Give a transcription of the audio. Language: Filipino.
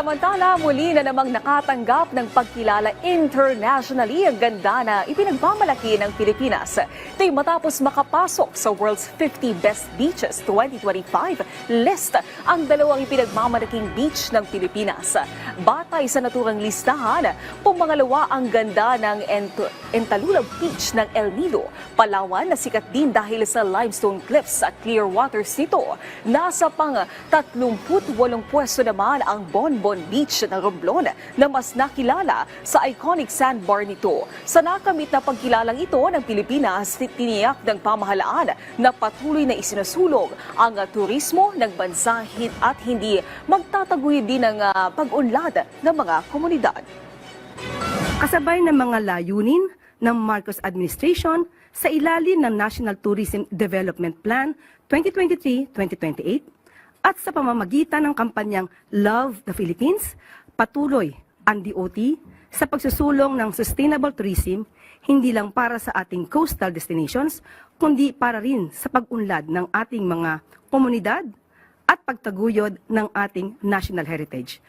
Samantala, muli na namang nakatanggap ng pagkilala internationally ang ganda na ipinagmamalaki ng Pilipinas. Ito ay matapos makapasok sa World's 50 Best Beaches 2025 list ang dalawang ipinagmamalaking beach ng Pilipinas. Batay sa naturang listahan, pumangalawa ang ganda ng Entalulag Beach ng El Nido, Palawan na sikat din dahil sa limestone cliffs at clear waters nito. Nasa pang 38 pwesto naman ang Bonbon Beach ng Romblon na mas nakilala sa iconic sandbar nito. Sa nakamit na pagkilalang ito ng Pilipinas, tiniyak ng pamahalaan na patuloy na isinusulong ang turismo ng bansa at hindi magtataguyod din ng pag-unlad ng mga komunidad. Kasabay ng mga layunin ng Marcos administration sa ilalim ng National Tourism Development Plan 2023-2028 at sa pamamagitan ng kampanyang Love the Philippines, patuloy ang DOT sa pagsusulong ng sustainable tourism hindi lang para sa ating coastal destinations, kundi para rin sa pag-unlad ng ating mga komunidad at pagtaguyod ng ating national heritage.